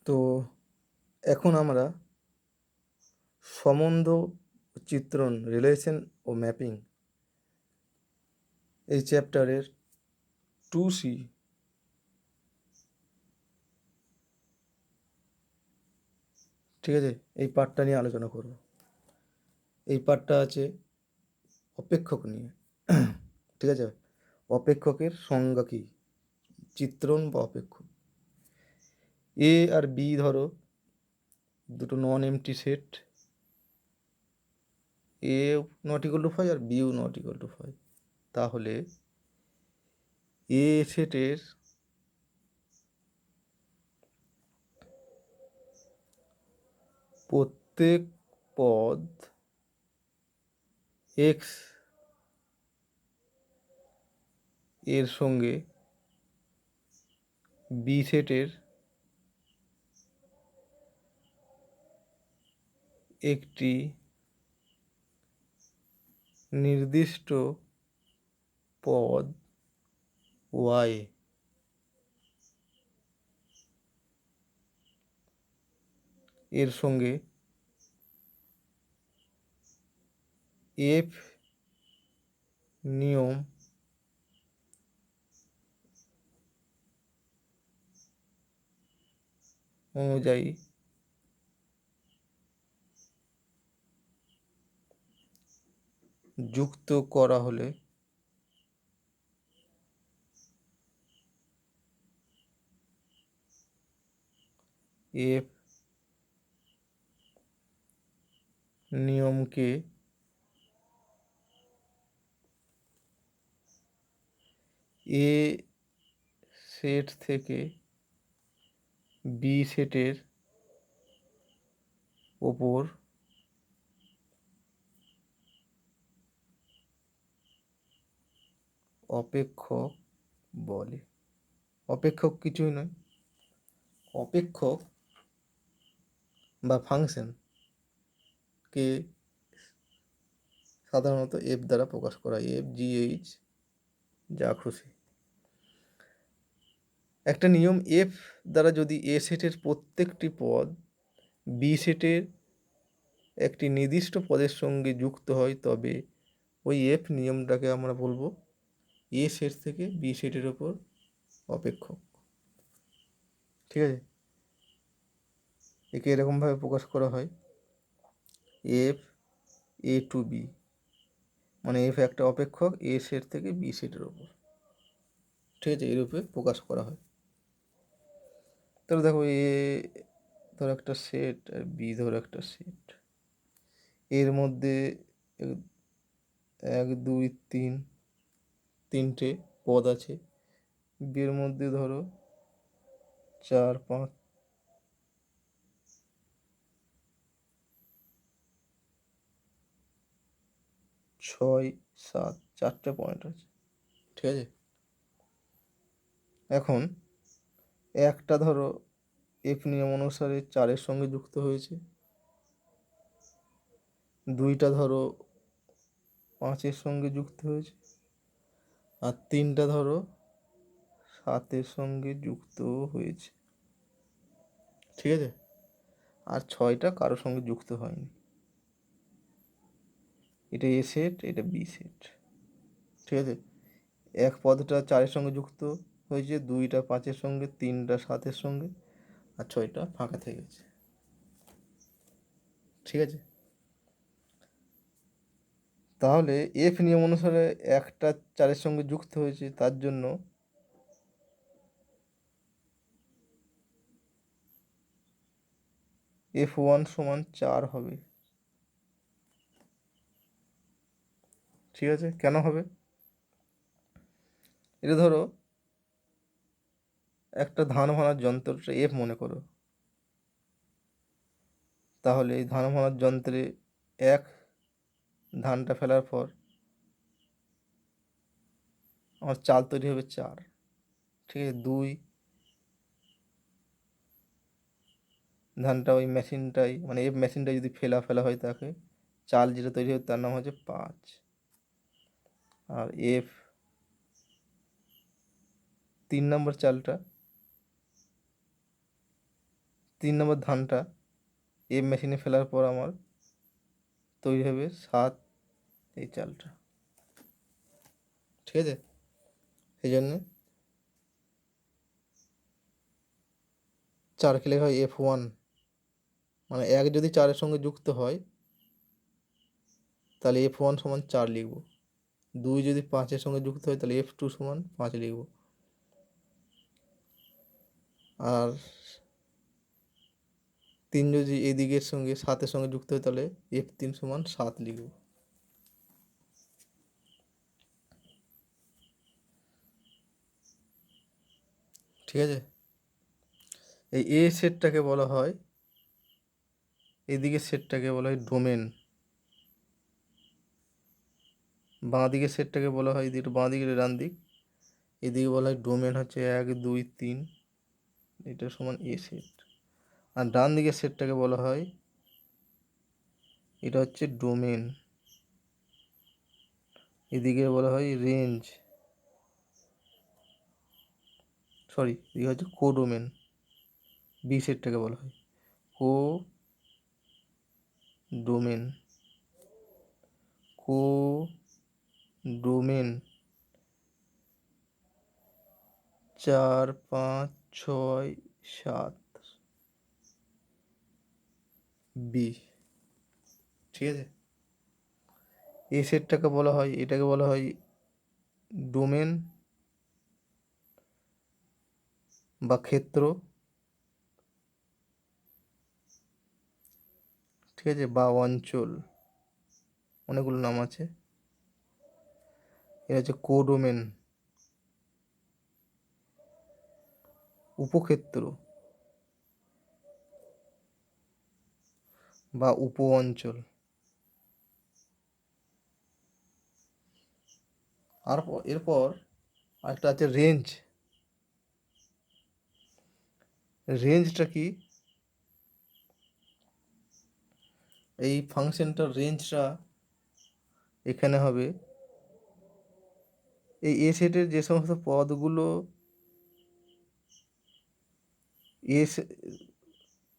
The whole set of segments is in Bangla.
তো এখন আমরা সম্বন্ধ, চিত্রণ, রিলেশন ও ম্যাপিং এই চ্যাপ্টারের 2C ঠিক আছে, এই পার্টটা নিয়ে আলোচনা করব। এই পার্টটা আছে অপেক্ষক নিয়ে। ঠিক আছে, অপেক্ষকের সংজ্ঞা কী, চিত্রণ বা অপেক্ষক। এ আর বি ধরো দুটো non empty set, A not equal to 5 আর বিও নট ইকুয়াল টু 5। তাহলে এ সেটের প্রত্যেক পদ এক্স এর সঙ্গে বি সেটের একটি নির্দিষ্ট পদ ওয়াই এর সঙ্গে এফ নিয়ম অনুযায়ী যুক্ত করা হলে এফ নিয়মকে এ সেট থেকে বি সেটের ওপর অপেক্ষক বলে। অপেক্ষক কিছুই নয়, অপেক্ষক বা ফাংশনকে সাধারণত এফ দ্বারা প্রকাশ করা হয়, এফ, জি, এইচ, যা খুশি। একটা নিয়ম এফ দ্বারা যদি এ সেটের প্রত্যেকটি পদ বি সেটের একটি নির্দিষ্ট পদের সঙ্গে যুক্ত হয়, তবে ওই এফ নিয়মটাকে আমরা বলবো এ সেট থেকে বি সেটের ওপর অপেক্ষক। ঠিক আছে, একে এরকমভাবে প্রকাশ করা হয় এফ এ টু বি, মানে এফ একটা অপেক্ষক এ সেট থেকে বি সেটের ওপর। ঠিক আছে, এরূপে প্রকাশ করা হয়। তাহলে দেখো এ ধরো একটা সেট আর বি ধরো একটা সেট, এর মধ্যে 1 2 3 তিনটে পদ আছে, বিয়ের মধ্যে ধরো 4 5 6 7 চারটে পয়েন্ট আছে। ঠিক আছে, এখন একটা ধরো এফ নিয়ম অনুসারে 4-এর সঙ্গে যুক্ত হয়েছে, দুইটা ধরো 5-এর সঙ্গে যুক্ত হয়েছে, আর তিনটা ধরো 7-এর সঙ্গে যুক্ত হয়েছে। ঠিক আছে, আর 6টা কারোর সঙ্গে যুক্ত হয়নি। এটা এ সেট, এটা বি সেট। ঠিক আছে, এক পদটা 4-এর সঙ্গে যুক্ত হয়েছে, 2টা 5-এর সঙ্গে, 3টা 7-এর সঙ্গে, আর 6টা ফাঁকা থেকে গেছে। ঠিক আছে, তাহলে এফ নিয়ম অনুসারে একটা 4-এর সঙ্গে যুক্ত হয়েছে, তার জন্য F1 সমান 4 হবে। ঠিক আছে, কেন হবে? এটা ধরো একটা ধান ভাঙার যন্ত্রটা এফ মনে করো, তাহলে এই ধান ভাঙার যন্ত্রে এক ধানটা ফেলার পর আমার চাল তৈরি হবে 4। ঠিক আছে, 2 ধানটা ওই মেশিনটাই, মানে এফ মেশিনটা যদি ফেলা হয়, তাকে চাল যেটা তৈরি হবে তার নাম হচ্ছে 5। আর এফ 3 নম্বর চালটা 3 নম্বর ধানটা এফ মেশিনে ফেলার পর আমার তৈরি হবে 7 এই চালটা। ঠিক আছে, সেই জন্যে 4কে লেখা হয় F1, মানে 1 যদি 4-এর সঙ্গে যুক্ত হয় তাহলে F1 সমান 4 লিখব। 2 যদি 5-এর সঙ্গে যুক্ত হয় তাহলে F2 সমান 5 লিখব। আর 3 যদি এদিকের সঙ্গে 7-এর সঙ্গে যুক্ত হয় তাহলে F3 সমান 7 লিখব। ঠিক আছে, এই এ সেটটাকে বলা হয়, এদিকের সেটটাকে বলা হয় ডোমেন, বাঁ দিকের সেটটাকে বলা হয়, এদিকে বাঁ দিকের ডান দিক, এদিকে বলা হয় ডোমেন হচ্ছে 1 2 3, এটা সমান এ সেট। আর ডান দিকের সেটটাকে বলা হয়, এটা হচ্ছে ডোমেন, এদিকে বলা হয় রেঞ্জ, সরি এদিকে হচ্ছে কোডোমেন। বি সেটটাকে বলা হয় কোডোমেন, কোডোমেন 4 5 6 7 বি। ঠিক আছে, এ সেটটাকে বলা হয়, এটাকে বলা হয় ডোমেন বা ক্ষেত্র। ঠিক আছে, বা অঞ্চল, অনেকগুলো নাম আছে। এটা হচ্ছে কোডোমেন, উপক্ষেত্র বা উপ অঞ্চল। আর এরপর আরেকটা আছে রেঞ্জ। রেঞ্জটা কি? এই ফাংশনটার রেঞ্জটা এখানে হবে, এই এ সেটের যে সমস্ত পদগুলো এ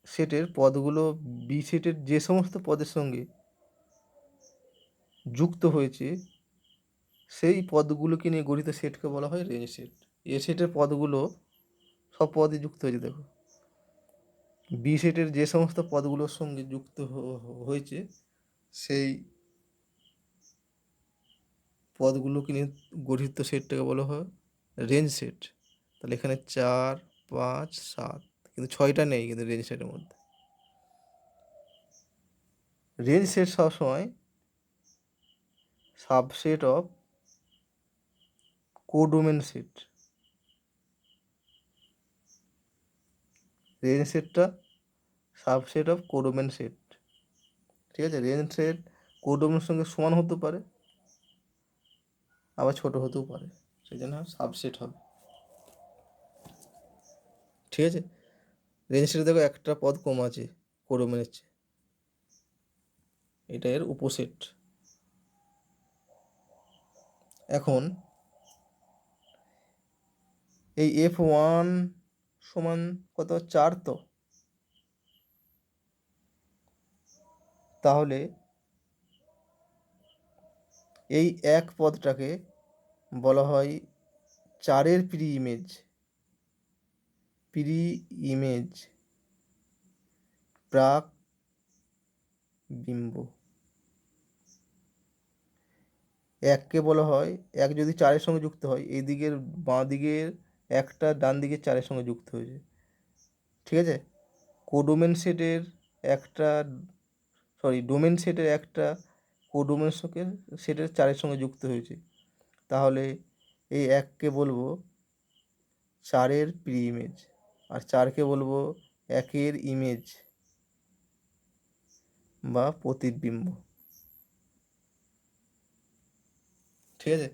সেটের পদগুলো বি সেটের যে সমস্ত পদের সঙ্গে যুক্ত হয়েছে সেই পদগুলোকে নিয়ে গঠিত সেটকে বলা হয় রেঞ্জ সেট। এ সেটের পদগুলো সব পদই যুক্ত হয়েছে, দেখো বি সেটের যে সমস্ত পদগুলোর সঙ্গে যুক্ত হয়েছে সেই পদগুলোকে নিয়ে গঠিত সেটটাকে বলা হয় রেঞ্জ সেট। তাহলে এখানে 4 5 7, কিন্তু 6টা নেই কিন্তু রেঞ্জ সেটের মধ্যে। রেঞ্জ সেট সবসময় subset of codomain set. Range সেটটা সাবসেট অফ কোডোমেন সেট। ঠিক আছে, রেঞ্জ সেট কোডোমেনের সঙ্গে সমান হতে পারে, আবার ছোট হতেও পারে, সেই জন্য সাবসেট হবে। ঠিক আছে, রেঞ্জ সেটে দেখো একটা পদ কম আছে কোডোমেনের চেয়ে, এটা এর উপসেট। এখন এই F1 সমান কত? 4 তো, তাহলে এই এক পদটাকে বলা হয় 4-এর প্রি ইমেজ, প্রাক বিম্ব। 1কে বলা হয়, 1 যদি 4-এর সঙ্গে যুক্ত হয়, এই দিকের বাঁ দিকের একটা, ডান দিকের 4-এর সঙ্গে যুক্ত হয়েছে। ঠিক আছে, কোডোমেন সেটের একটা, ডোমেন সেটের একটা কোডোমেন সেটের 4-এর সঙ্গে যুক্ত হয়েছে, তাহলে এই 1কে বলবো 4-এর প্রি ইমেজ, আর 4কে বলবো 1-এর ইমেজ বা প্রতিবিম্ব। ঠিক আছে,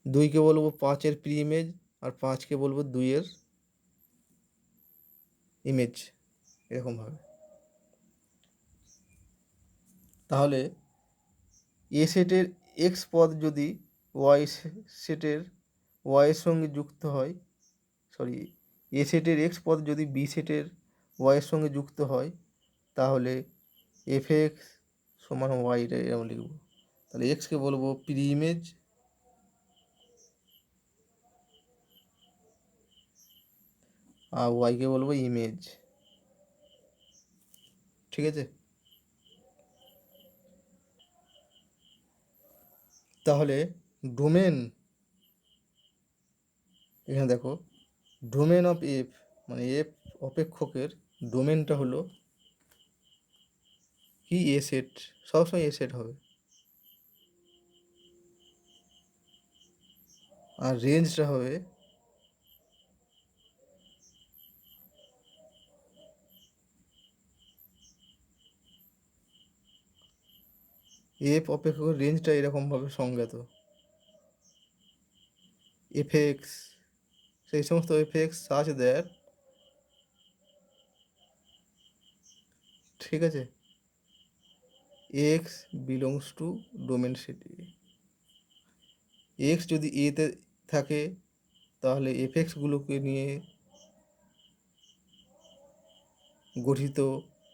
2কে বলবো 5-এর প্রি ইমেজ, আর 5কে বলবো 2-এর ইমেজ, এরকমভাবে। তাহলে এ সেটের এক্স পদ যদি ওয়াই সেটের ওয়াইয়ের সঙ্গে যুক্ত হয়, এ সেটের এক্স পদ যদি বি সেটের ওয়াইয়ের সঙ্গে যুক্ত হয় তাহলে এফ এক্স সমান ওয়াই, এটা এরকম লিখব। তাহলে এক্সকে বলবো প্রি ইমেজ আর ওয়াইকে বলবো ইমেজ। ঠিক আছে, তাহলে ডোমেন, এখানে দেখো ডোমেন অফ এফ মানে এফ অপেক্ষকের ডোমেনটা হলো কি, এ সেট, সবসময় এ সেট হবে। আর রেঞ্জটা হবে এফ অপেক্ষকের রেঞ্জটা এরকমভাবে সংজ্ঞাত, এফ এক্স, সেই সমস্ত এফ এক্স সাচ দ্যাট, ঠিক আছে, x belongs two domain set এ। এক্স যদি এতে থাকে তাহলে এফ এক্সগুলোকে নিয়ে গঠিত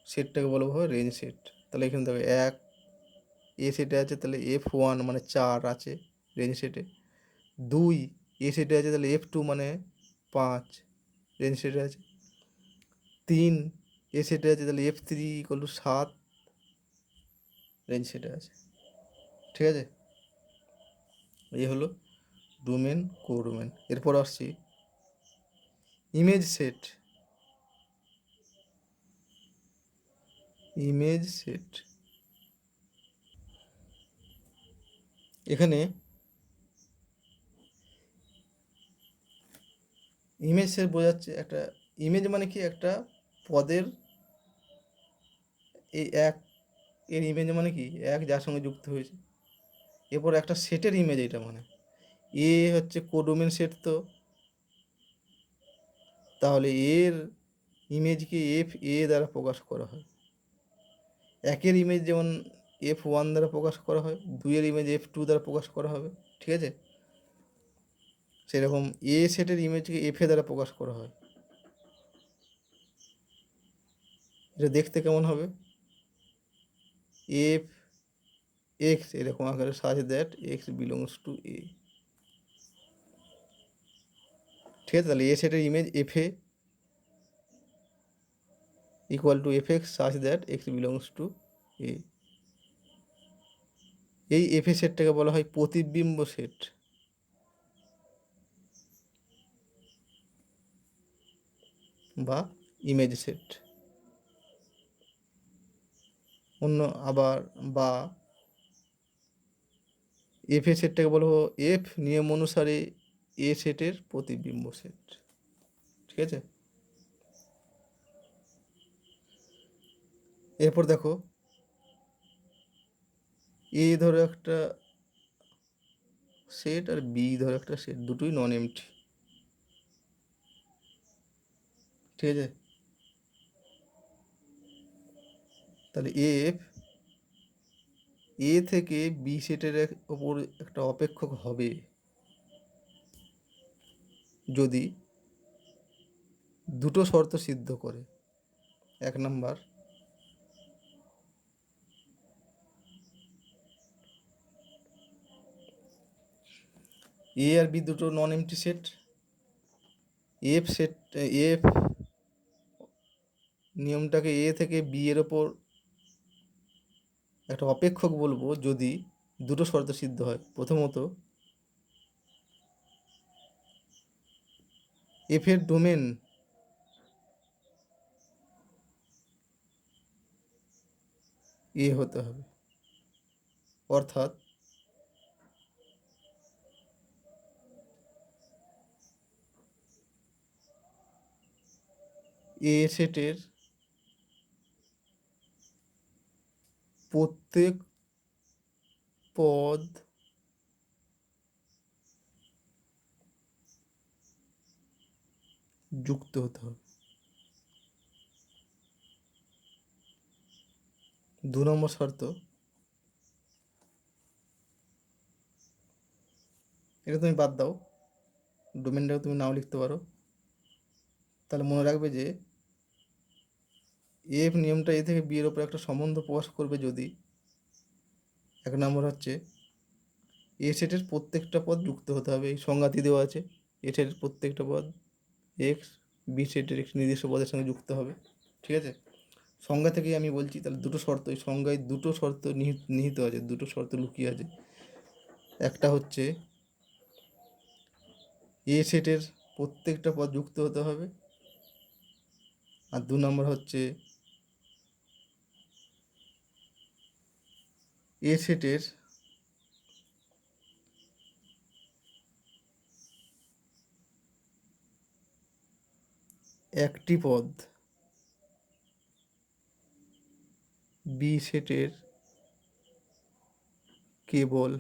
সেটটাকে বলা হয় রেঞ্জ সেট। তাহলে এখানে দেখো এক এ সেটে আছে, তাহলে এফ ওয়ান মানে 4 আছে রেঞ্জ সেটে। 2 এ সেটে আছে, তাহলে এফ টু মানে 5 রেঞ্জ সেটে আছে। 3 এ সেটে আছে, তাহলে F three equal to 7 range সেটে আছে। ঠিক আছে, এই হলো ডোমেন কোডোমেন। এরপর আসছি ইমেজ সেট। ইমেজ সেট এখানে ইমেজ সেট বোঝাচ্ছে একটা ইমেজ মানে কি, একটা পদের এই এক এর ইমেজ মানে কি, এক যার সঙ্গে যুক্ত হয়েছে। এরপর একটা সেটের ইমেজ, এটা মানে এ হচ্ছে কোডোমেন সেট, তো তাহলে এর ইমেজকে এফ এ দ্বারা প্রকাশ করা হয়। একের ইমেজ যেমন এফ ওয়ান দ্বারা প্রকাশ করা হয়, দুইয়ের ইমেজ এফ টু দ্বারা প্রকাশ করা হবে। ঠিক আছে, সেরকম এ সেটের ইমেজকে এফ এ দ্বারা প্রকাশ করা হয়। এটা দেখতে কেমন হবে, এফ এক্স এরকম আকারে such that x belongs to A. ঠিক আছে, তাহলে এ সেটের image f A equal to f x such that x belongs to A. এই এফ এ সেটটাকে বলা হয় প্রতিবিম্ব সেট বা ইমেজ সেট। অন্য আবার বা এফ এ সেটটাকে বলা হয় এফ নিয়ম অনুসারে এ সেটের প্রতিবিম্ব সেট। ঠিক আছে, এরপর দেখো এ ধরো একটা সেট আর বি ধরো একটা সেট, দুটোই নন এমটি। ঠিক আছে, তাহলে এফ এ থেকে বি সেটের ওপর একটা অপেক্ষক হবে যদি দুটো শর্ত সিদ্ধ করে। এক নাম্বার, এ আর বি দুটো non empty set. F set F নিয়মটাকে এ থেকে বি এর ওপর একটা অপেক্ষক বলবো যদি দুটো শর্ত সিদ্ধ হয়। প্রথমত, এফ এর ডোমেন এ হতে হবে, অর্থাৎ এ সেটের প্রত্যেক পদ যুক্ত হতে হবে। 2 নম্বর শর্ত, এটা তুমি বাদ দাও, ডোমেনটাকে তুমি নাও লিখতে পারো। তাহলে মনে রাখবে যে এফ নিয়মটা এ থেকে বি এর ওপর একটা সম্বন্ধ প্রকাশ করবে যদি এক নম্বর হচ্ছে এ সেটের প্রত্যেকটা পদ যুক্ত হতে হবে। এই সংজ্ঞাতি দেওয়া আছে, এ সেটের প্রত্যেকটা পদ এক্স বি সেটের একটি নির্দিষ্ট পদের সঙ্গে যুক্ত হবে। ঠিক আছে, সংজ্ঞা থেকেই আমি বলছি। তাহলে দুটো শর্ত, এই সংজ্ঞায় দুটো শর্ত নিহিত আছে, দুটো শর্ত লুকিয়ে আছে। একটা হচ্ছে এ সেটের প্রত্যেকটা পদ যুক্ত হতে হবে, আর দু নম্বর হচ্ছে এ সেটের একটি পদ বি সেটের কেবল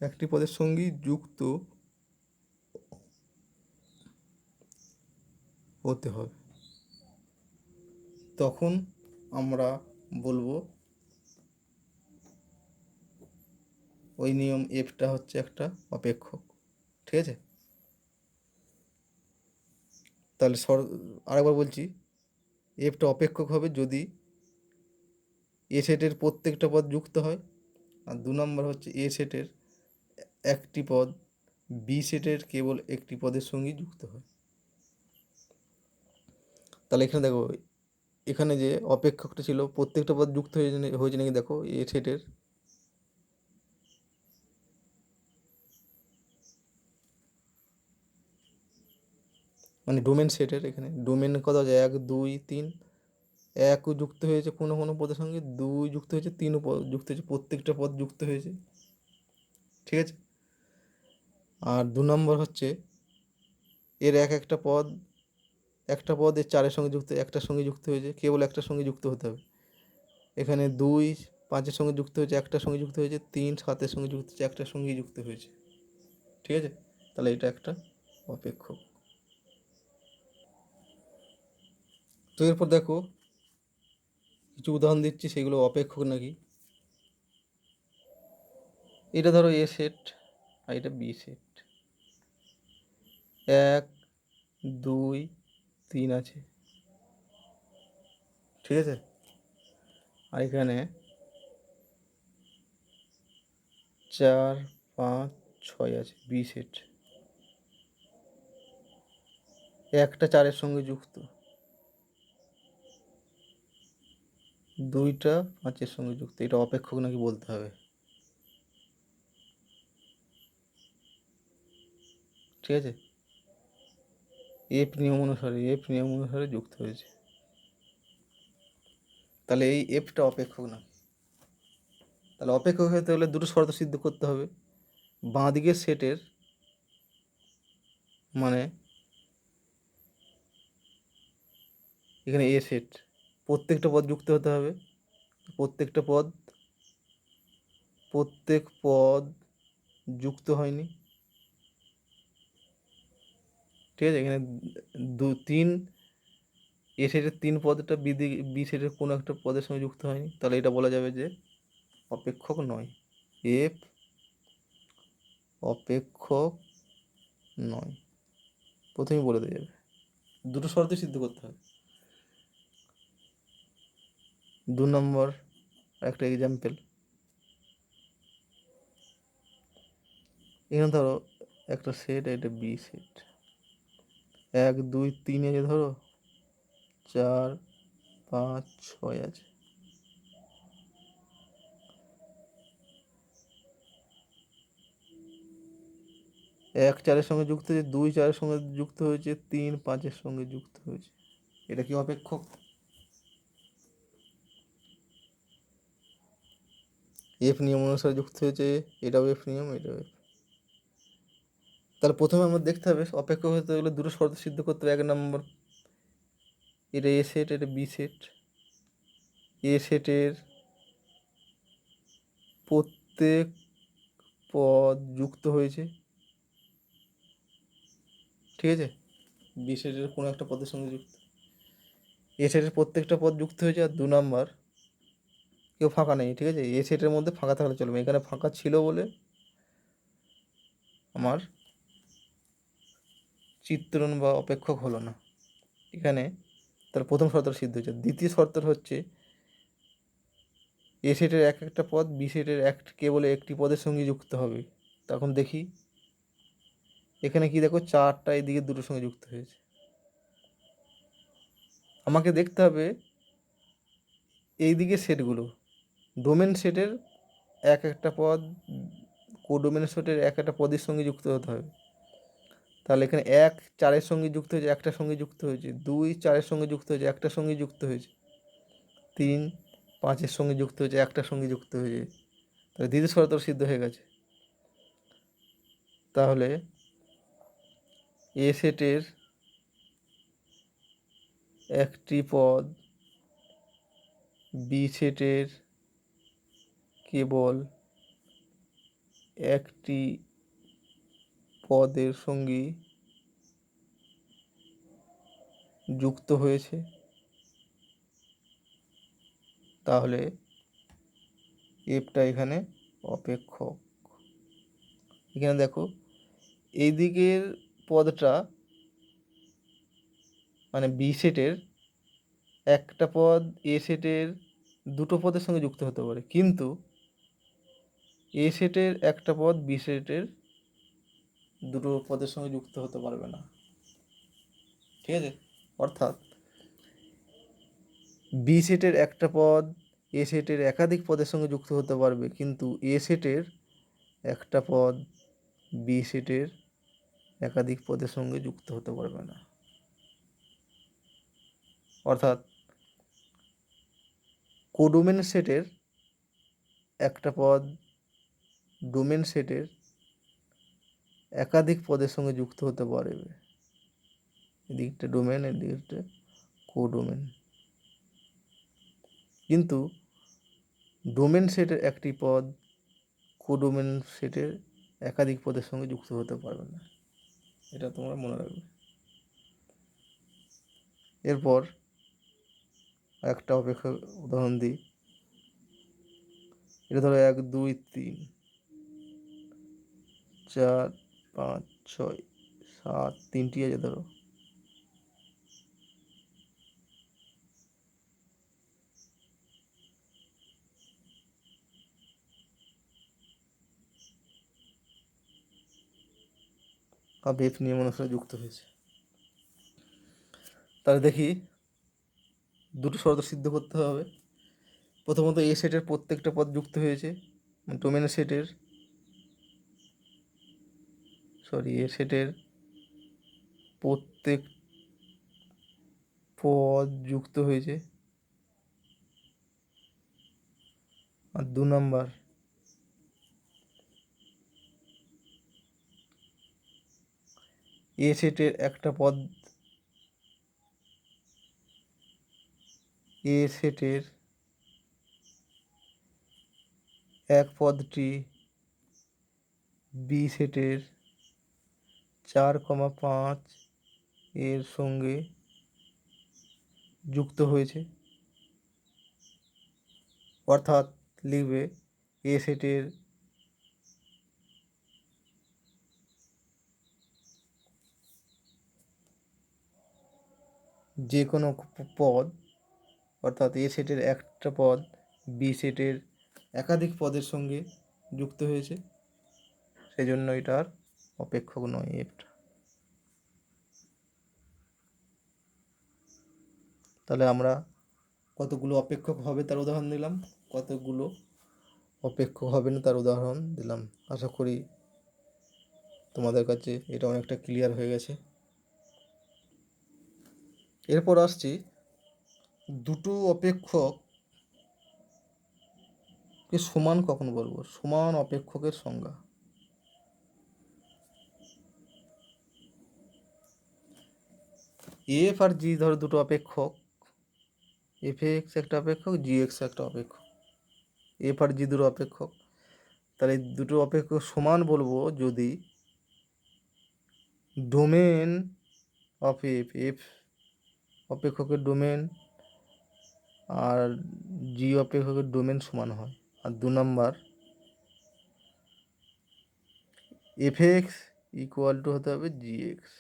একটি পদের সঙ্গে যুক্ত হতে হবে। তখন আমরা বলবো ওই নিয়ম এফটা হচ্ছে একটা অপেক্ষক। ঠিক আছে, তাহলে আরেকবার বলছি, এফটা অপেক্ষক হবে যদি এ সেটের প্রত্যেকটা পদ যুক্ত হয়, আর দু নম্বর হচ্ছে এ সেটের একটি পদ বি সেটের কেবল একটি পদের সঙ্গে যুক্ত হয়। তাহলে এখানে দেখো, এখানে যে অপেক্ষকটা ছিল প্রত্যেকটা পদ যুক্ত হয়েছে নাকি দেখো, এ সেটের মানে ডোমেন সেটের, এখানে ডোমেন কত আছে 1 2 3, 1 যুক্ত হয়েছে কোনো কোনো পদের সঙ্গে, 2 যুক্ত হয়েছে, 3 পদ যুক্ত হয়েছে, প্রত্যেকটা পদ যুক্ত হয়েছে। ঠিক আছে, আর দু নম্বর হচ্ছে এর একটা পদ এর 4-এর সঙ্গে যুক্ত, একটার সঙ্গে যুক্ত হয়েছে, কেবল একটার সঙ্গে যুক্ত হতে হবে। এখানে 2 5-এর সঙ্গে যুক্ত হয়েছে, একটার সঙ্গে যুক্ত হয়েছে, 3 7-এর সঙ্গে যুক্ত হয়েছে, একটার সঙ্গেই যুক্ত হয়েছে। ঠিক আছে, তাহলে এটা একটা অপেক্ষক। তো এরপর দেখো কিছু উদাহরণ দিচ্ছি, সেগুলো অপেক্ষক নাকি। এটা ধরো এ সেট আর এটা বি সেট, 1 2 3 আছে। ঠিক আছে, আর এখানে 4 5 6 আছে, বি সেট। একটা 4-এর সঙ্গে যুক্ত, 2টা 5-এর সঙ্গে যুক্ত, এটা অপেক্ষক নাকি বলতে হবে। ঠিক আছে, এফ নিয়ম অনুসারে যুক্ত হয়েছে। তাহলে এই এফটা অপেক্ষক না। তাহলে অপেক্ষক হতে হলে দুটো শর্ত সিদ্ধ করতে হবে। বাঁ দিকের সেটের মানে এখানে এ সেট, প্রত্যেকটা পদ যুক্ত হতে হবে, প্রত্যেক পদ যুক্ত হয়নি। ঠিক আছে, এখানে 2 3 এ সেটের 3 পদটা বি সেটের কোনো একটা পদের সঙ্গে যুক্ত হয়নি, তাহলে এটা বলা যাবে যে অপেক্ষক নয়, এফ অপেক্ষক নয়। প্রথমেই বলে দেওয়া যাবে, দুটো শর্ত সিদ্ধ করতে হবে। 2 নম্বর একটা এক্সাম্পল, এখানে ধরো একটা সেট, এটা বি সেট, 1 2 3 আছে, ধরো 4 5 6 আছে। এক 4-এর সঙ্গে যুক্ত হয়েছে, 2 4-এর সঙ্গে যুক্ত হয়েছে, 3 5-এর সঙ্গে যুক্ত হয়েছে। এটা কি অপেক্ষক? এফ নিয়ম অনুসারে যুক্ত হয়েছে, এটাও এফ নিয়ম, এটাও এফ। তাহলে প্রথমে আমরা দেখতে হবে অপেক্ষক হতে গেলে দুটো শর্ত সিদ্ধ করতে হবে। 1 নম্বর, এটা এ সেট, এটা বি সেট, এ সেটের প্রত্যেক পদ যুক্ত হয়েছে। ঠিক আছে, বি সেটের কোনো একটা পদের সঙ্গে যুক্ত, এ সেটের প্রত্যেকটা পদ যুক্ত হয়েছে। আর 2 নম্বর, কেউ ফাঁকা নেই, ঠিক আছে। এ সেটের মধ্যে ফাঁকা থাকলে চলবে, এখানে ফাঁকা ছিল বলে আমার চিত্রণ বা অপেক্ষক হলো না। এখানে তার প্রথম শর্ত সিদ্ধ হয়েছে। দ্বিতীয় শর্ত হচ্ছে এ সেটের এক একটা পদ বি সেটের কেবল একটি পদের সঙ্গে যুক্ত হবে। তখন দেখি এখানে কি দেখো, 4টা এদিকে দুটোর সঙ্গে যুক্ত হয়েছে। আমাকে দেখতে হবে এই দিকে সেটগুলো, ডোমেন সেটের এক একটা পদ কোডোমেন সেটের এক একটা পদের সঙ্গে যুক্ত হতে হবে। তাহলে এখানে 1 4-এর সঙ্গে যুক্ত হয়েছে, একটার সঙ্গে যুক্ত হয়েছে, 2 4-এর সঙ্গে যুক্ত হয়েছে, একটার সঙ্গে যুক্ত হয়েছে, 3 5-এর সঙ্গে যুক্ত হয়েছে, একটার সঙ্গে যুক্ত হয়েছে। তাহলে দ্বিতীয় শর্ত সিদ্ধ হয়ে গেছে। তাহলে এ সেটের একটি পদ বি সেটের কেবল একটি পদের সঙ্গে যুক্ত হয়েছে। তাহলে এফটা এখানে অপেক্ষক। এখানে দেখো এই দিকের পদটা মানে বি সেটের একটা পদ এ সেটের দুটো পদের সঙ্গে যুক্ত হতে পারে, কিন্তু এ সেটের একটা পদ বি সেটের দুটো পদের সঙ্গে যুক্ত হতে পারবে না, ঠিক আছে। অর্থাৎ বি সেটের একটা পদ এ সেটের একাধিক পদের সঙ্গে যুক্ত হতে পারবে, কিন্তু এ সেটের একটা পদ বি সেটের একাধিক পদের সঙ্গে যুক্ত হতে পারবে না। অর্থাৎ কোডোমেন সেটের একটা পদ ডোমেন সেটের একাধিক পদের সঙ্গে যুক্ত হতে পারবে। এদিকটা ডোমেন, এদিকটা কোডোমেন, কিন্তু ডোমেন সেটের একটি পদ কোডোমেন সেটের একাধিক পদের সঙ্গে যুক্ত হতে পারবে না। এটা তোমরা মনে রাখবে। এরপর একটা অপেক্ষা উদাহরণ দিই। এটা ধরো 1 2 3 4 5 6 7, 3টি আছে ধরো। বেফ নিয়ম অনুসারে যুক্ত হয়েছে। তাহলে দেখি দুটো শর্ত সিদ্ধ করতে হবে। প্রথমত এ সেটের প্রত্যেকটা পদ যুক্ত হয়েছে, ডোমেন সেটের এ সেটের প্রত্যেক পদ যুক্ত হয়েছে। আর 2 নম্বর এ সেটের একটা পদ এ সেটের এক পদটি বি সেটের 4,5 এর সঙ্গে যুক্ত হয়েছে। অর্থাৎ লিখবে এ সেটের যে কোনো পদ, অর্থাৎ এ সেটের একটা পদ বি সেটের একাধিক পদের সঙ্গে যুক্ত হয়েছে, সেই জন্য এটার অপেক্ষক নয় এফটা। তাহলে আমরা কতগুলো অপেক্ষক হবে তার উদাহরণ দিলাম, কতগুলো অপেক্ষক হবে না তার উদাহরণ দিলাম। আশা করি তোমাদের কাছে এটা অনেকটা ক্লিয়ার হয়ে গেছে। এরপর আসছি দুটো অপেক্ষককে সমান কখন বলবো, সমান অপেক্ষকের সংজ্ঞা। এফ আর জি ধরো দুটো অপেক্ষক, এফ এক্স একটা অপেক্ষক, জি এক্স একটা অপেক্ষক। এফ আর জি দুটো অপেক্ষক। তাহলে এই দুটো অপেক্ষক সমান বলবো যদি ডোমেন অফ এফ, এফ অপেক্ষকের ডোমেন আর জি অপেক্ষকের ডোমেন সমান হয়। আর 2 number F x equal to হতে হবে জি এক্স।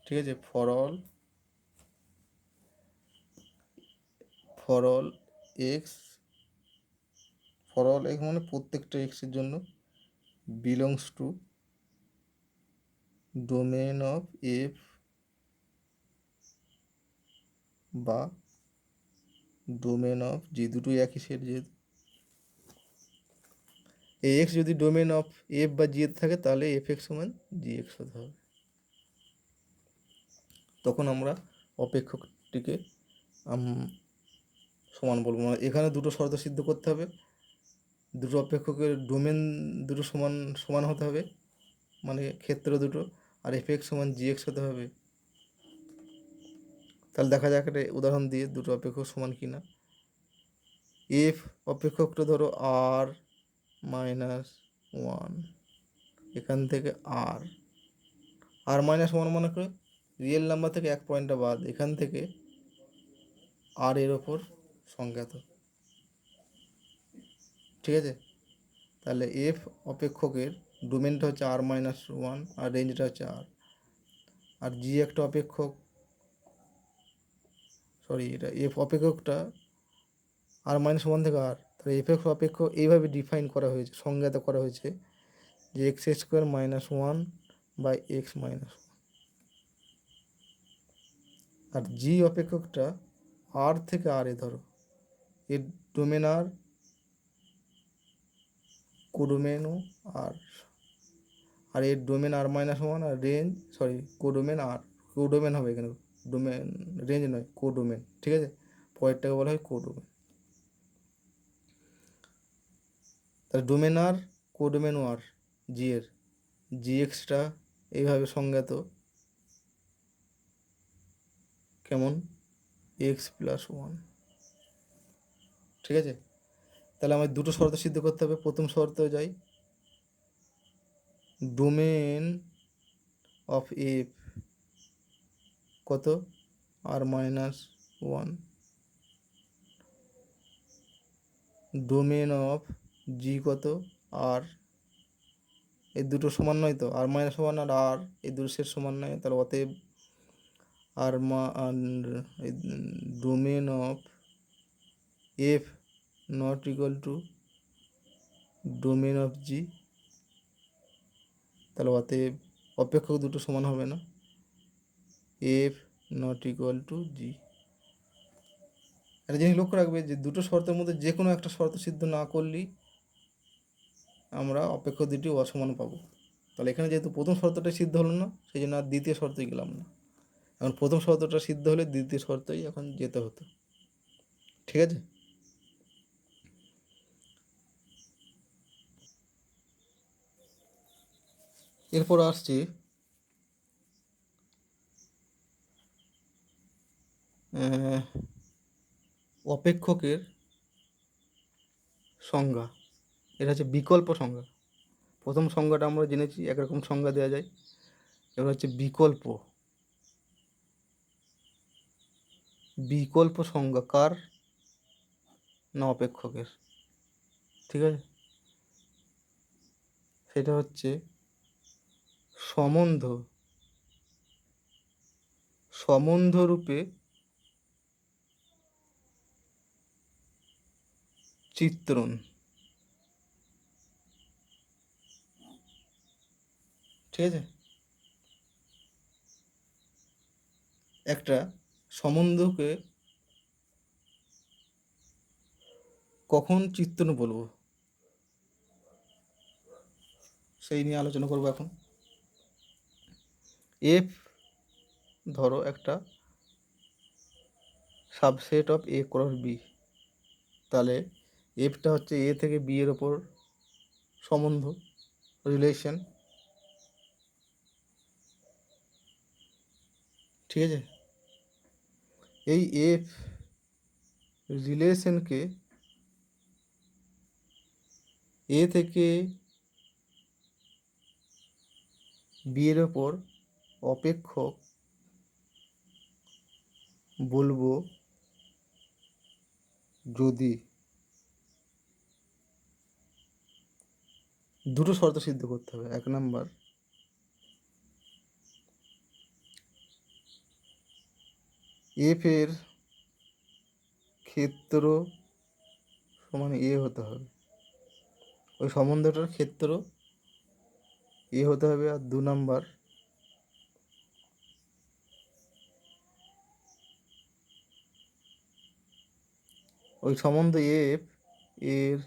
ঠিক আছে, ফর অল এক্স মানে প্রত্যেকটা এক্সের জন্য belongs to domain of F বা ডোমেন অফ জি, দুটোই একই সেট যেহেতু। এই এক্স যদি ডোমেন অফ এফ বা জি এর থাকে তাহলে এফ এক্স সমান জি এক্স হতে হবে। তখন আমরা অপেক্ষকটিকে সমান বলবো। মানে এখানে দুটো শর্ত সিদ্ধ করতে হবে, দুটো অপেক্ষকের ডোমেন দুটো সমান সমান হতে হবে, মানে ক্ষেত্র দুটো, আর এফ এক্স সমান জি এক্স হতে হবে। তাহলে দেখা যাক একটা উদাহরণ দিয়ে দুটো অপেক্ষক সমান কিনা। এফ অপেক্ষকটা ধরো আর মাইনাস ওয়ান, এখান থেকে আর মাইনাস ওয়ান মনে করে রিয়েল নাম্বার থেকে এক পয়েন্টটা বাদ, এখান থেকে আর এর ওপর সংজ্ঞাত। ঠিক আছে, তাহলে এফ অপেক্ষকের ডোমেনটা হচ্ছে আর মাইনাস ওয়ান আর রেঞ্জটা হচ্ছে আর জি একটা অপেক্ষক, এটা এফ অপেক্ষকটা আর মাইনাস ওয়ান থেকে তাহলে এফ এক্স অপেক্ষক এইভাবে ডিফাইন করা হয়েছে, সংজ্ঞাত করা হয়েছে যে x square minus one by x minus one. আর জি অপেক্ষকটা আর থেকে এ ধরো, এর ডোমেন কোডোমেনও আর এর ডোমেন আর মাইনাস ওয়ান আর রেঞ্জ কোডোমেন হবে এখানে, ডোমেন রেঞ্জ নয়, কোডোমেন। ঠিক আছে, পরেরটাকে বলা হয় কোডোমেন। তাহলে ডোমেন কোডোমেন জি এর জি এক্সটা এইভাবে সংজ্ঞাত কেমন, এক্স প্লাস ওয়ান। ঠিক আছে, তাহলে আমাদের দুটো শর্ত সিদ্ধ করতে হবে। প্রথম শর্ত যাই, ডোমেন অফ এফ কত, আর মাইনাস ওয়ান, ডোমেন অফ জি কত আর, এই দুটো সমান নয় তো, আর মাইনাস ওয়ান আর এই দুটো সেট সমান নয়, তাহলে অতএব domain of F not equal to domain of G, তাহলে অতএব অপেক্ষক দুটো সমান হবে না, F not equal to G. একটা জিনিস লক্ষ্য রাখবে যে দুটো শর্তের মধ্যে যে কোনো একটা শর্ত সিদ্ধ না করলেই আমরা অপেক্ষক দুটি অসমান পাবো। তাহলে এখানে যেহেতু প্রথম শর্তটা সিদ্ধ হলো না, সেই জন্য আর দ্বিতীয় শর্তই গেলাম না। এখন প্রথম শর্তটা সিদ্ধ হলে দ্বিতীয় শর্তই এখন যেতে হতো। ঠিক আছে, এরপর আসছি অপেক্ষকের সংজ্ঞা। এটা হচ্ছে বিকল্প সংজ্ঞা। প্রথম সংজ্ঞাটা আমরা জেনেছি, একরকম সংজ্ঞা দেওয়া যায়। এবার হচ্ছে বিকল্প সংজ্ঞা কার না অপেক্ষকের। ঠিক আছে, সেটা হচ্ছে সম্বন্ধ রূপে চিত্রণ। ঠিক আছে, একটা সম্বন্ধকে কখন চিত্রণ বলবো সেই নিয়ে আলোচনা করবো এখন। এফ ধরো একটা subset of A cross B, তাহলে এফটা হচ্ছে এ থেকে বি এর ওপর সম্বন্ধ, রিলেশন। ঠিক আছে, এই এফ রিলেশনকে এ থেকে বি এর ওপর অপেক্ষক বলবো যদি দুটো শর্ত সিদ্ধ করতে হবে। 1 নাম্বার, এফ এর ক্ষেত্র সমান এ হতে হবে, ওই সম্বন্ধটার ক্ষেত্র এ হতে হবে। আর 2 নাম্বার, ওই সম্বন্ধ এফ এর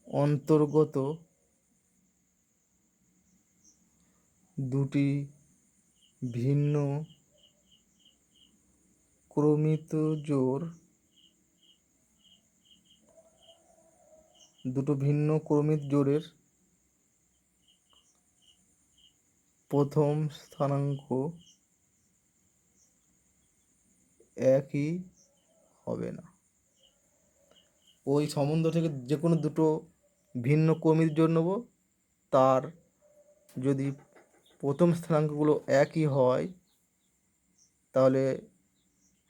অন্তর্গত দুটি ভিন্ন ক্রমিত জোড় জোড়ের প্রথম স্থানাঙ্ক একই হবে না। ওই সম্বন্ধ থেকে যে কোনো দুটো ভিন্ন ক্রমিত জোড় নেব, তার যদি প্রথম স্থানাঙ্কগুলো একই হয় তাহলে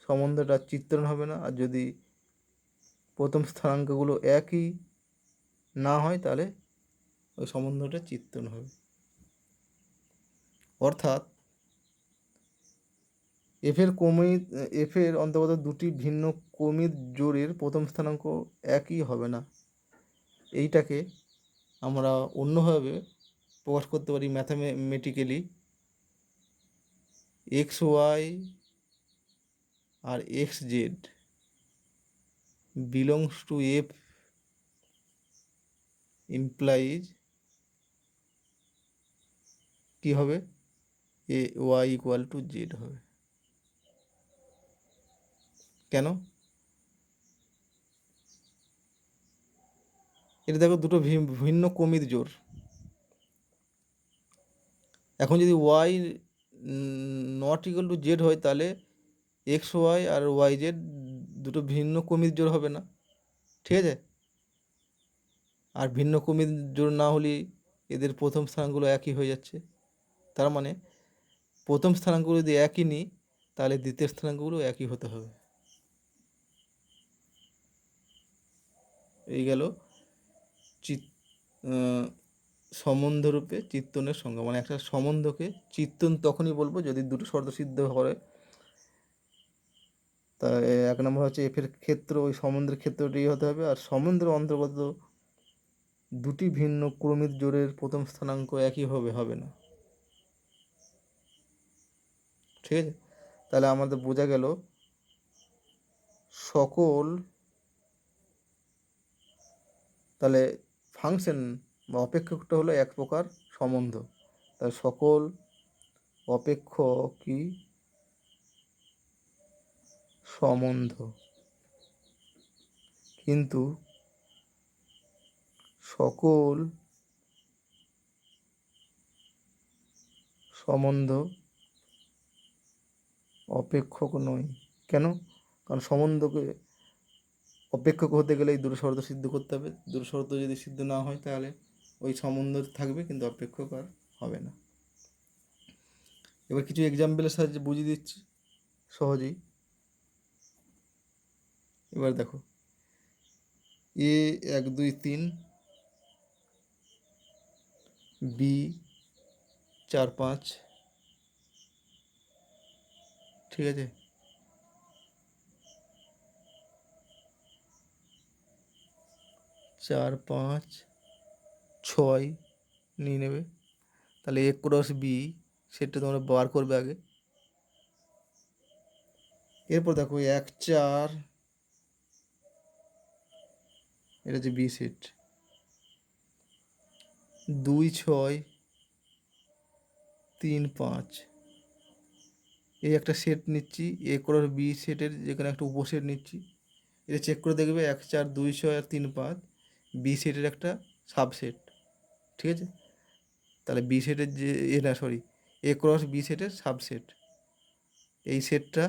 সম্বন্ধটা চিত্রণ হবে না, আর যদি প্রথম স্থানাঙ্কগুলো একই না হয় তাহলে ওই সম্বন্ধটা চিত্রণ হবে। অর্থাৎ এফ এর অন্তর্গত দুটি ভিন্ন ক্রমিত জোড়ের প্রথম স্থানাঙ্ক একই হবে না। এইটাকে আমরা অন্যভাবে প্রকাশ করতে পারি ম্যাথামেটিক্যালি। এক্স ওয়াই আর X Z belongs to F implies কি হবে, A Y equal to Z হবে। কেন? এটা দেখো দুটো ভিন্ন ক্রমিত জোড়। এখন যদি Y not equal to Z হয় তাহলে এক্স ওয়াই আর ওয়াই জেড দুটো ভিন্ন ক্রমিত জোড় হবে না, ঠিক আছে? আর ভিন্ন ক্রমিত জোড় না হলে এদের প্রথম স্থানাঙ্কগুলো একই হয়ে যাচ্ছে। তার মানে প্রথম স্থানাঙ্কগুলো যদি একই নিই তাহলে দ্বিতীয় স্থানাঙ্কগুলো একই হতে হবে। এই গেল সম্বন্ধরূপে চিত্তনের সংজ্ঞা। মানে একটা সম্বন্ধকে চিত্তন তখনই বলবো যদি দুটো শর্ত সিদ্ধ করে। তা 1 নম্বর হচ্ছে এফের ক্ষেত্র ওই সম্বন্ধের ক্ষেত্রটি হতে হবে, আর সম্বন্ধের অন্তর্গত দুটি ভিন্ন ক্রমিত জোড়ের প্রথম স্থানাঙ্ক একই হবে না, ঠিক আছে? তাহলে আমাদের বোঝা গেল সকল, তাহলে ফাংশন বা অপেক্ষকটা হলো এক প্রকার সম্বন্ধ। তাই সকল অপেক্ষকই সম্বন্ধ, কিন্তু সকল সম্বন্ধ অপেক্ষক নয়। কেন? কারণ সম্বন্ধকে অপেক্ষক হতে গেলে এই দুটো শর্ত সিদ্ধ করতে হবে। দুটো শর্ত যদি সিদ্ধ না হয় তাহলে ওই সম্বন্ধ থাকবে কিন্তু অপেক্ষক আর হবে না। এবার কিছু এক্সাম্পলের সাহায্যে বুঝিয়ে দিচ্ছি সহজেই। এবার দেখো, এ 1 2 3, বি 4 5, ঠিক আছে? চার পাঁচ ছয় নিয়ে নেবে। তাহলে এ ক্রস বি সেটা তোমরা বার করবে আগে। এরপর দেখো 1 4, এটা হচ্ছে বি সেট। 2 6, 3 5, এই একটা সেট নিচ্ছি এ ক্রস বি সেটের, যেখানে একটা উপসেট নিচ্ছি। এটা চেক করে দেখবে 1 4 2 6 আর 3 5 বি সেটের একটা সাবসেট, ঠিক আছে? তাহলে বি সেটের যে এ ক্রস বি সেটের সাবসেট, এই সেটটা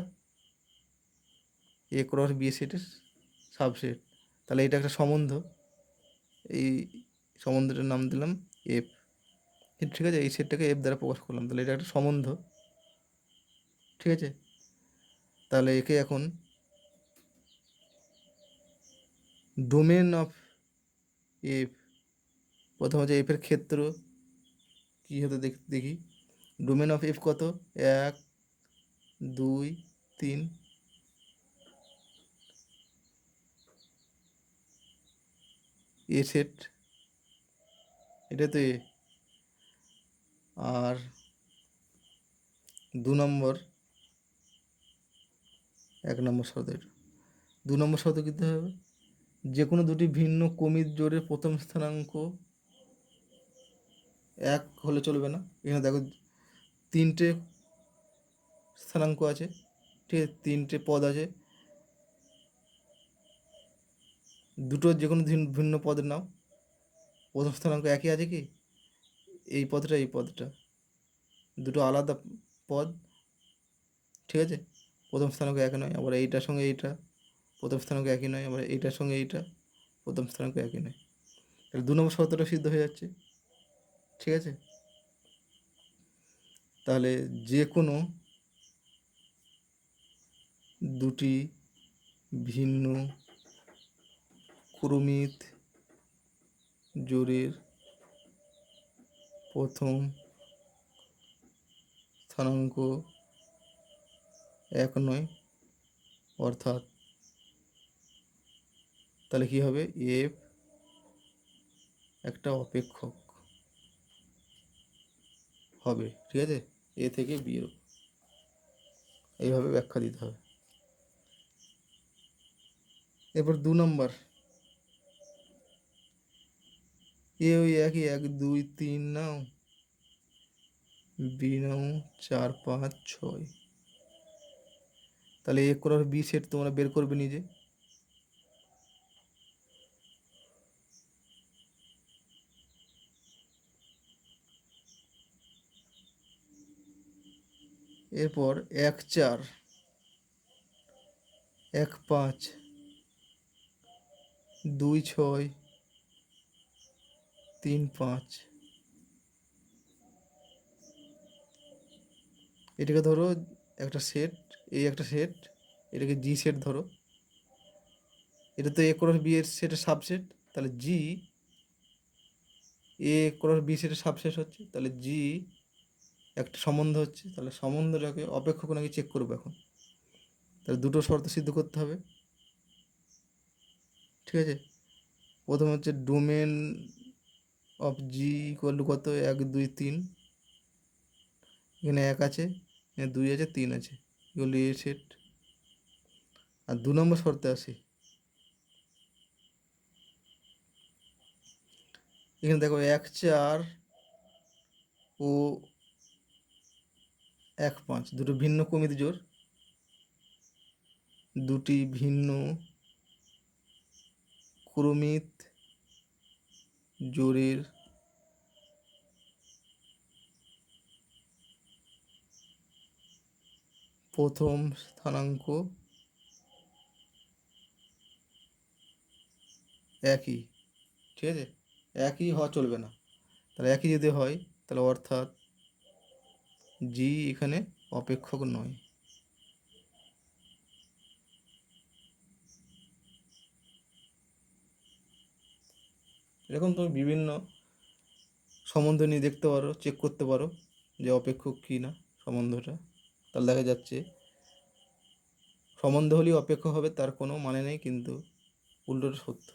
এ ক্রস বি সেটের সাবসেট। তাহলে এটা একটা সম্বন্ধ, এই সম্বন্ধটার নাম দিলাম এফ, ঠিক আছে? এই সেটটাকে এফ দ্বারা প্রকাশ করলাম, তাহলে এটা একটা সম্বন্ধ, ঠিক আছে? তাহলে একে এখন ডোমেন অফ এফ, প্রথম হচ্ছে এফের ক্ষেত্র কী হতে দেখি। ডোমেন অফ এফ কত? 1 2 3, এ সেট, এটা তো এ। আর 2 নম্বর, 1 নম্বর শর্ত এটা। 2 নম্বর শর্ত কী দিতে হবে? যে কোনো দুটি ভিন্ন কমিত জোড়ের প্রথম স্থানাঙ্ক 1 হলে চলবে না। এখানে দেখো 3টে স্থানাঙ্ক আছে, ঠিক আছে, 3টে পদ আছে, দুটো যে কোনো ভিন্ন পদের নাও, প্রথম স্থানাঙ্ক একই আছে কি? এই পদটা এই পদটা, দুটো আলাদা পদ, ঠিক আছে, প্রথম স্থানাঙ্ক এক নয়। আবার এইটার সঙ্গে এইটা প্রথম স্থানাঙ্ক একই নয়, আবার এইটার সঙ্গে এইটা প্রথম স্থানাঙ্ক একই নয়। তাহলে 2 নম্বর শর্তটা সিদ্ধ হয়ে যাচ্ছে, ঠিক আছে। তাহলে যে কোনো দুটি ভিন্ন ক্রমিত জোড়ের প্রথম স্থানাঙ্ক এক নয়, অর্থাৎ তাহলে কী হবে? এফ একটা অপেক্ষক হবে, ঠিক আছে, এ থেকে বি এর, এইভাবে ব্যাখ্যা দিতে হবে। এরপর 2 নম্বর, এ ওই একই 1 2 3 নাও, বি নাও 4 5 6, তাহলে এ করার বি সেট তোমরা বের করবে নিজে। এরপর 1 4 1 5 2 6 3 5, এটাকে ধরো একটা সেট, এই একটা সেট, এটাকে জি সেট ধরো। এটা তো এ ক্রস বি এর সেটের সাবসেট, তাহলে জি এ ক্রস বি সেটের সাবসেট হচ্ছে, তাহলে জি একটা সম্বন্ধ হচ্ছে। তাহলে সম্বন্ধটাকে অপেক্ষক নাকি চেক করবো এখন। তাহলে দুটো শর্ত সিদ্ধ করতে হবে, ঠিক আছে। প্রথম হচ্ছে domain of G equal to কত? 1 2 3, এখানে 1 আছে, এখানে 2 আছে, 3 আছে, এগুলো এ সেট। আর 2 নম্বর শর্তে আসি। এখানে দেখো 1 4 ও 1 5 দুটো ভিন্ন কমিত জোড়, দুটি ভিন্ন ক্রমিত জোড়ের প্রথম স্থানাঙ্ক একই, ঠিক আছে, একই হওয়া চলবে না। তাহলে একই যদি হয় তাহলে অর্থাৎ জি এখানে অপেক্ষক নয়। এরকম তুমি বিভিন্ন সম্বন্ধ নিয়ে দেখতে পারো, চেক করতে পারো যে অপেক্ষক কি না সম্বন্ধটা। তাহলে দেখা যাচ্ছে সম্বন্ধ হলেই অপেক্ষক হবে তার কোনো মানে নেই, কিন্তু উল্টোটা সত্য।